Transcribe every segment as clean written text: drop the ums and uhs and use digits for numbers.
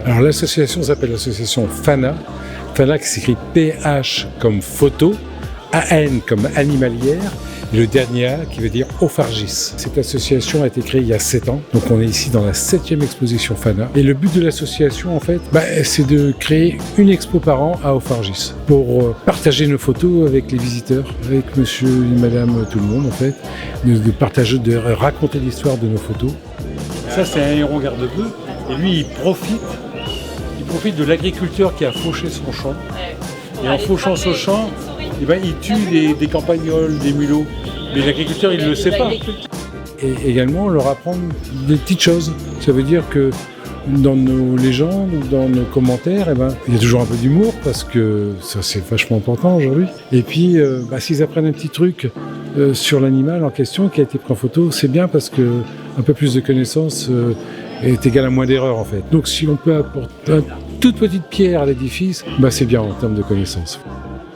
Alors l'association s'appelle l'association FANA. FANA qui s'écrit PH comme photo, AN comme animalière, et le dernier A qui veut dire Ophargis. Cette association a été créée il y a 7 ans, donc on est ici dans la 7e exposition FANA. Et le but de l'association, en fait, c'est de créer une expo par an à Ophargis pour partager nos photos avec les visiteurs, avec monsieur et madame tout le monde, en fait, de partager, de raconter l'histoire de nos photos. Ça, c'est un héron garde-bœuf, et lui, il profite de l'agriculteur qui a fauché son champ. Et en fauchant son champ, il tue des campagnols, des mulots. Mais l'agriculteur, il ne le sait pas. Et également, on leur apprend des petites choses. Ça veut dire que dans nos légendes, dans nos commentaires, il y a toujours un peu d'humour parce que ça, c'est vachement important aujourd'hui. Et puis, s'ils apprennent un petit truc sur l'animal en question qui a été pris en photo, c'est bien parce que un peu plus de connaissances est égal à moins d'erreurs en fait. Donc si on peut apporter une toute petite pierre à l'édifice, c'est bien en termes de connaissances.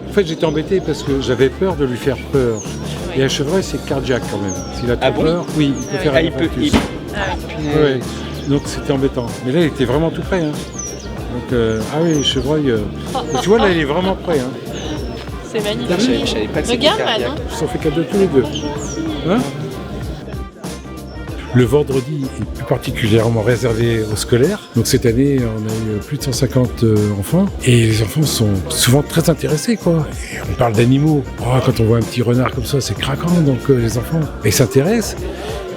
En fait, j'étais embêté parce que j'avais peur de lui faire peur. Et un chevreuil, c'est cardiaque quand même. S'il a trop peur, oui, il peut faire un infarctus. Ouais. Donc c'était embêtant. Mais là, il était vraiment tout près. Hein. Donc, le chevreuil... tu vois, là, il est vraiment prêt. Hein. C'est magnifique. Je savais pas que c'était Regarde, cardiaque. non Ils sont fait cadeau tous les deux. Hein? Le vendredi est plus particulièrement réservé aux scolaires. Donc cette année, on a eu plus de 150 enfants. Et les enfants sont souvent très intéressés, quoi. Et on parle d'animaux. Quand on voit un petit renard comme ça, c'est craquant. Donc les enfants, ils s'intéressent.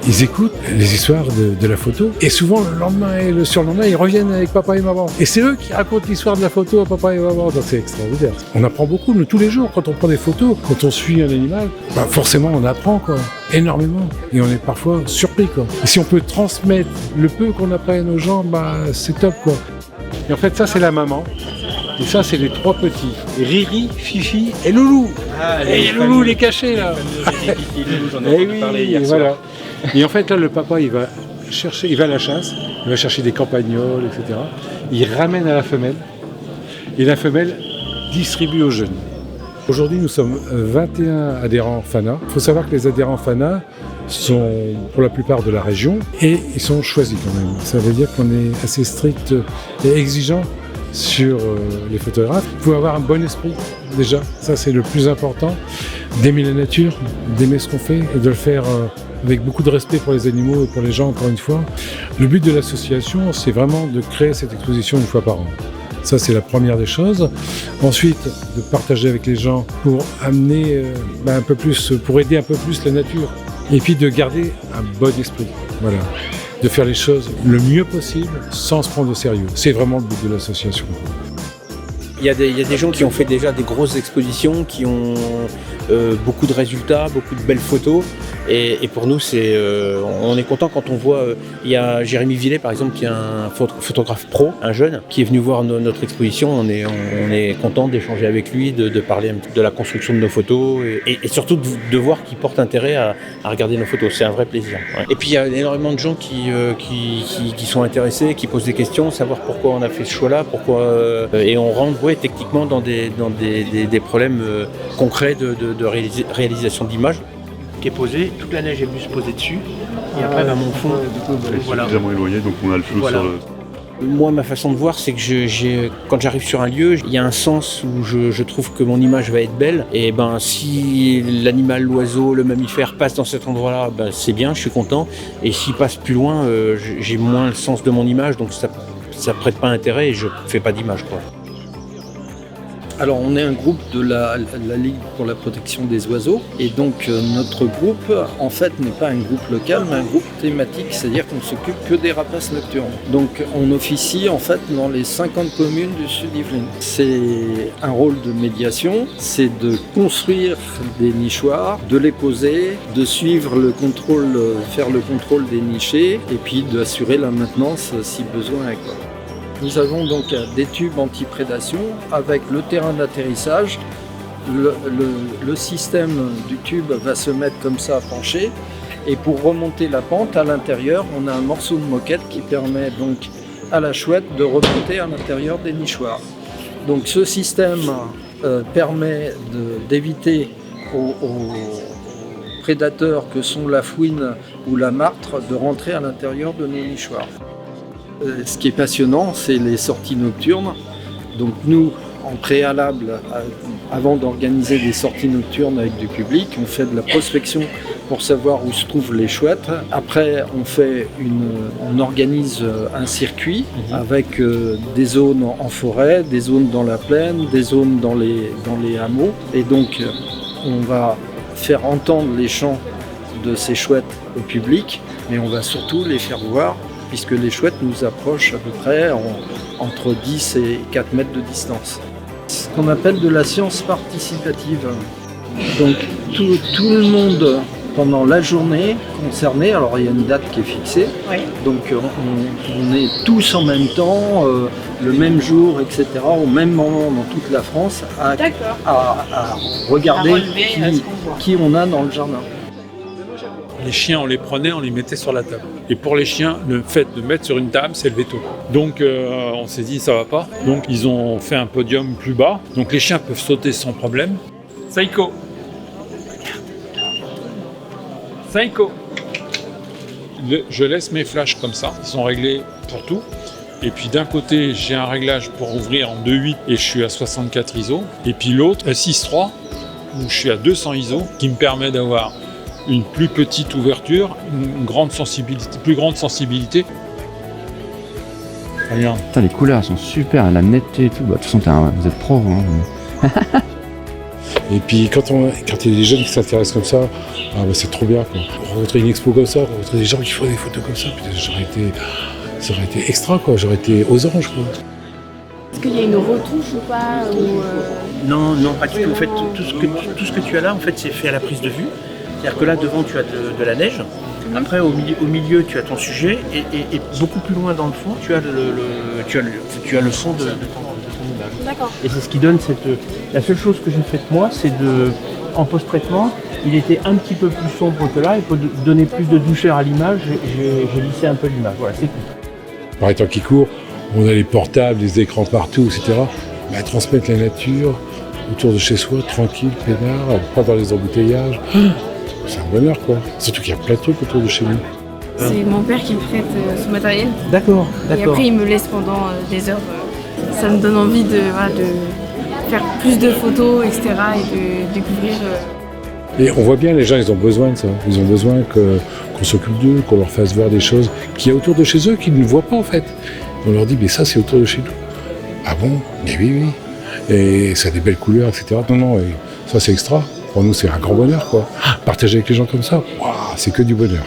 Ils écoutent les histoires de la photo. Et souvent, le lendemain et le surlendemain, ils reviennent avec papa et maman. Et c'est eux qui racontent l'histoire de la photo à papa et maman. Donc c'est extraordinaire. On apprend beaucoup, nous, tous les jours. Quand on prend des photos, quand on suit un animal, forcément, on apprend, quoi. Énormément. Et on est parfois surpris, quoi. Et si on peut transmettre le peu qu'on apprenne aux gens, c'est top, quoi. Et en fait, ça, c'est la maman. Et ça, c'est les 3 petits. Riri, Fifi et Loulou. Et Loulou, il est caché, là. J'en ai entendu parler hier soir. Et en fait, là, le papa, il va à la chasse, il va chercher des campagnols, etc. Il ramène à la femelle, et la femelle distribue aux jeunes. Aujourd'hui, nous sommes 21 adhérents FANA. Il faut savoir que les adhérents FANA sont pour la plupart de la région, et ils sont choisis quand même. Ça veut dire qu'on est assez strict et exigeant sur les photographes. Il faut avoir un bon esprit, déjà. Ça, c'est le plus important. D'aimer la nature, d'aimer ce qu'on fait, et de le faire... avec beaucoup de respect pour les animaux et pour les gens, encore une fois. Le but de l'association, c'est vraiment de créer cette exposition une fois par an. Ça, c'est la première des choses. Ensuite, de partager avec les gens pour amener un peu plus, pour aider un peu plus la nature. Et puis de garder un bon esprit. Voilà. De faire les choses le mieux possible sans se prendre au sérieux. C'est vraiment le but de l'association. Il y a des gens qui ont fait déjà des grosses expositions, qui ont beaucoup de résultats, beaucoup de belles photos. Et pour nous, on est content quand on voit... il y a Jérémy Villet, par exemple, qui est un photographe pro, un jeune, qui est venu voir notre exposition. On est content d'échanger avec lui, de parler un petit peu de la construction de nos photos et surtout de voir qu'il porte intérêt à regarder nos photos. C'est un vrai plaisir. Ouais. Et puis, il y a énormément de gens qui sont intéressés, qui posent des questions, savoir pourquoi on a fait ce choix-là, et on rentre techniquement dans des problèmes concrets de réalisation d'images qui est posée. Toute la neige est venue se poser dessus et après mon fond voilà. Suffisamment éloigné, donc on a le flou sur le... Moi, ma façon de voir, c'est que quand j'arrive sur un lieu, il y a un sens où je trouve que mon image va être belle. Et si l'animal, l'oiseau, le mammifère passe dans cet endroit-là, c'est bien, je suis content. Et s'il passe plus loin, j'ai moins le sens de mon image, donc ça prête pas intérêt et je fais pas d'image, quoi. Alors on est un groupe de la Ligue pour la protection des oiseaux et donc notre groupe en fait n'est pas un groupe local mais un groupe thématique, c'est-à-dire qu'on ne s'occupe que des rapaces nocturnes. Donc on officie en fait dans les 50 communes du sud Yvelines. C'est un rôle de médiation, c'est de construire des nichoirs, de les poser, de suivre le contrôle, faire le contrôle des nichés et puis d'assurer la maintenance si besoin est, quoi. Nous avons donc des tubes anti-prédation avec le terrain d'atterrissage. Le système du tube va se mettre comme ça penché et pour remonter la pente à l'intérieur, on a un morceau de moquette qui permet donc à la chouette de remonter à l'intérieur des nichoirs. Donc ce système permet d'éviter aux prédateurs que sont la fouine ou la martre de rentrer à l'intérieur de nos nichoirs. ce qui est passionnant, c'est les sorties nocturnes. Donc nous, en préalable, avant d'organiser des sorties nocturnes avec du public, on fait de la prospection pour savoir où se trouvent les chouettes. Après, on organise un circuit avec des zones en forêt, des zones dans la plaine, des zones dans les hameaux. Et donc, on va faire entendre les chants de ces chouettes au public, mais on va surtout les faire voir, puisque les chouettes nous approchent à peu près entre 10 et 4 mètres de distance. Ce qu'on appelle de la science participative. Donc tout le monde, pendant la journée concernée, alors il y a une date qui est fixée, Oui. donc on est tous en même temps, le même jour, etc., au même moment dans toute la France, à regarder À relever, ce qu'on voit. qui on a dans le jardin. Les chiens, on les prenait, on les mettait sur la table. Et pour les chiens, le fait de mettre sur une table, c'est le veto. Donc on s'est dit, ça va pas. Donc ils ont fait un podium plus bas. Donc les chiens peuvent sauter sans problème. Saïko. Saïko. Je laisse mes flashs comme ça. Ils sont réglés pour tout. Et puis d'un côté, j'ai un réglage pour ouvrir en 2.8 et je suis à 64 ISO. Et puis l'autre, 6.3, où je suis à 200 ISO, qui me permet d'avoir une plus petite ouverture, une grande sensibilité, plus grande sensibilité. Regarde. Putain, les couleurs sont super, la netteté et tout. Bah, de toute façon, vous êtes pro. Hein. Et puis quand il y a des jeunes qui s'intéressent comme ça, c'est trop bien, quoi. Rencontrer une expo comme ça, rencontrer des gens qui font des photos comme ça, ça aurait été extra, quoi. J'aurais été aux anges, quoi. Est-ce qu'il y a une retouche ou pas Non, pas du tout. En fait, tout ce que tu as là, en fait, c'est fait à la prise de vue. C'est-à-dire que là, devant, tu as de la neige. Après, au milieu, tu as ton sujet. Et beaucoup plus loin dans le fond, tu as le fond de ton image. D'accord. Et c'est ce qui donne La seule chose que j'ai faite moi, c'est en post-traitement, il était un petit peu plus sombre que là. Et pour donner plus de douceur à l'image, j'ai lissé un peu l'image. Voilà, c'est tout. Par les temps qui courent, on a les portables, les écrans partout, etc. Transmettre la nature autour de chez soi, tranquille, peinard, pas dans les embouteillages. C'est un bonheur, quoi. Surtout qu'il y a plein de trucs autour de chez nous. C'est mon père qui me prête son matériel. D'accord. Et après, il me laisse pendant des heures. Ça me donne envie de faire plus de photos, etc. et de découvrir. Et on voit bien, les gens, ils ont besoin de ça. Ils ont besoin qu'on s'occupe d'eux, qu'on leur fasse voir des choses qu'il y a autour de chez eux qu'ils ne voient pas, en fait. On leur dit, mais ça, c'est autour de chez nous. Ah bon? Mais oui. Et ça a des belles couleurs, etc. Non, et ça, c'est extra. Pour nous, c'est un grand bonheur, quoi. Partager avec les gens comme ça, c'est que du bonheur.